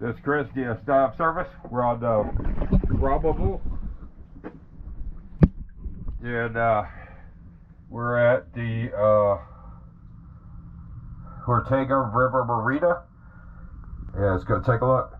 This is Chris, DS Dive Service. We're on the Bramasole, and we're at the Ortega River Marina. Yeah, let's go take a look.